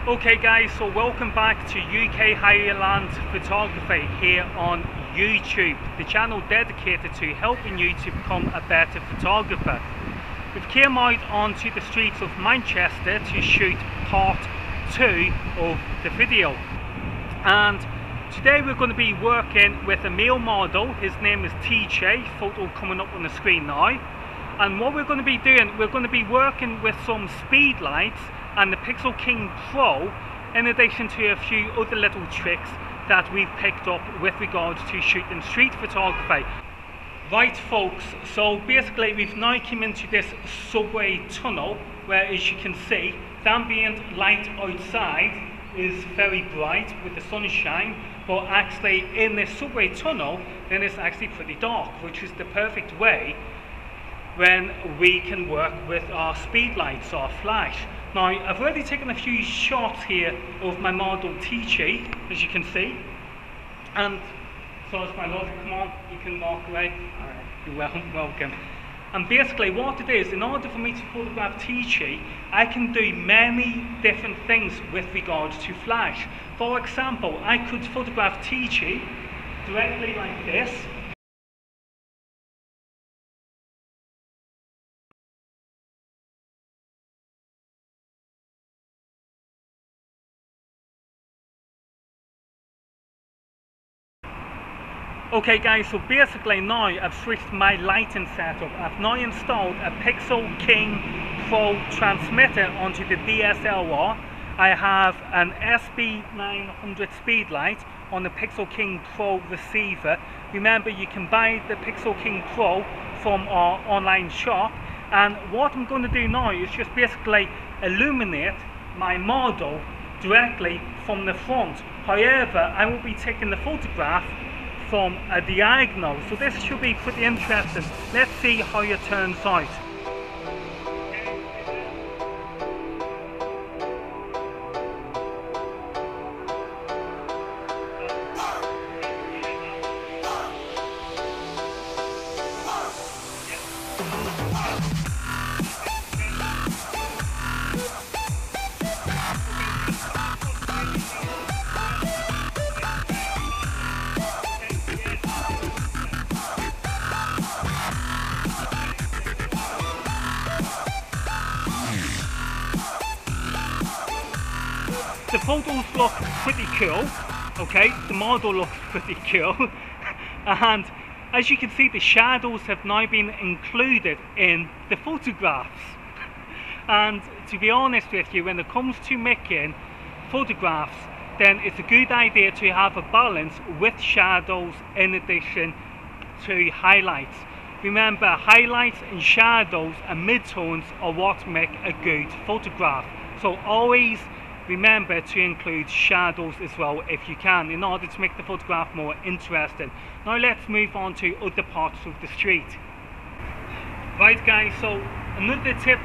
Okay guys, so welcome back to UK Highland Photography here on YouTube, the channel dedicated to helping you to become a better photographer. We've came out onto the streets of Manchester to shoot part 2 of the video, and today we're going to be working with a male model. His name is TJ, photo coming up on the screen now. And what we're going to be doing, we're going to be working with some speed lights and the Pixel King Pro, in addition to a few other little tricks that we've picked up with regards to shooting street photography. Right folks, so basically we've now come into this subway tunnel where, as you can see, the ambient light outside is very bright with the sunshine, but actually in this subway tunnel then it's actually pretty dark, which is the perfect way when we can work with our speed lights, our flash. Now, I've already taken a few shots here of my model TJ, as you can see. And so it's my love, come on, you can walk away. Alright, you're welcome. And basically what it is, in order for me to photograph TJ, I can do many different things with regards to flash. For example, I could photograph TJ directly like this. Okay guys, so basically now I've switched my lighting setup. I've now installed a Pixel King Pro transmitter onto the DSLR. I have an SB900 speed light on the Pixel King Pro receiver. Remember, you can buy the Pixel King Pro from our online shop. And what I'm going to do now is just basically illuminate my model directly from the front. However, I will be taking the photograph from a diagonal, so this should be pretty interesting. Let's see how it turns out. The photos look pretty cool, okay, the model looks pretty cool, and as you can see, the shadows have now been included in the photographs. And to be honest with you, when it comes to making photographs, then it's a good idea to have a balance with shadows in addition to highlights. Remember, highlights and shadows and midtones are what make a good photograph, so always remember to include shadows as well if you can, in order to make the photograph more interesting. Now let's move on to other parts of the street. Right guys, so another tip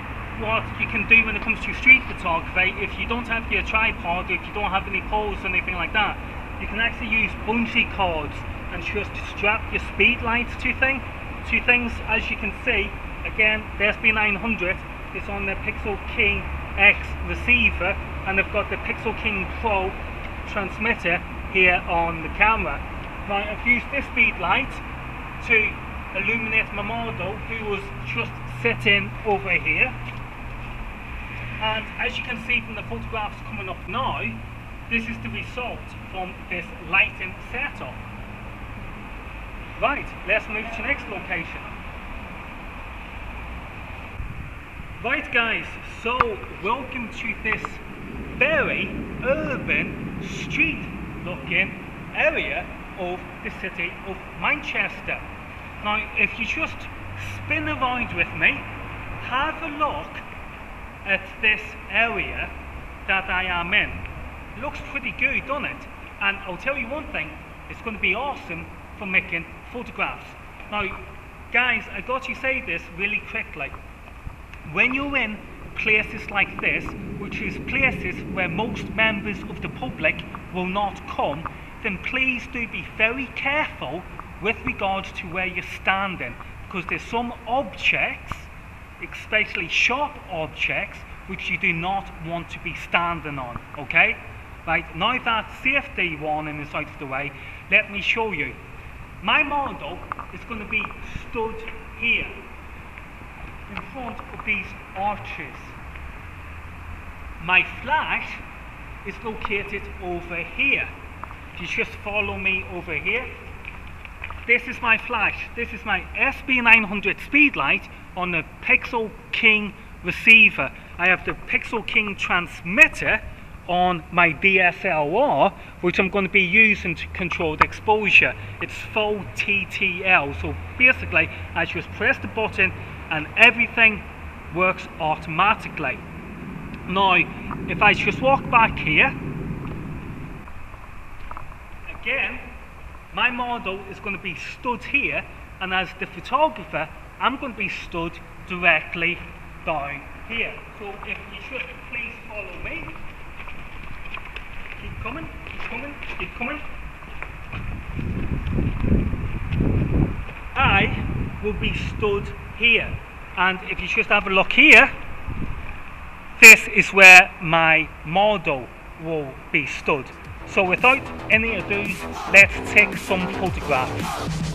what you can do when it comes to street photography, if you don't have your tripod, or if you don't have any poles or anything like that, you can actually use bungee cords and just strap your speed lights to things. As you can see, again, the SB900 is on the Pixel King X receiver, and I've got the Pixel King Pro transmitter here on the camera. Now I've used this speed light to illuminate my model, who was just sitting over here, and as you can see from the photographs coming up now, this is the result from this lighting setup. Right, let's move to the next location. Right guys, so welcome to this very urban, street looking area of the city of Manchester. Now if you just spin around with me, have a look at this area that I am in. It looks pretty good, doesn't it? And I'll tell you one thing, it's going to be awesome for making photographs. Now guys, I got to say this really quickly. When you're in places like this, which is places where most members of the public will not come, then please do be very careful with regards to where you're standing, because there's some objects, especially sharp objects, which you do not want to be standing on, okay? Right, now that safety warning is out of the way, let me show you. My model is going to be stood here, in front of these arches. My flash is located over here. You just follow me over here. This is my flash. This is my SB900 speed light on the Pixel King receiver. I have the Pixel King transmitter on my DSLR, which I'm going to be using to control the exposure. It's full TTL, so basically I just press the button and everything works automatically. Now, if I just walk back here, again, my model is going to be stood here, and as the photographer, I'm going to be stood directly down here. So if you just please follow me. Keep coming, keep coming, keep coming. I will be stood here, and if you just have a look here, this is where my model will be stood. So without any ado, let's take some photographs.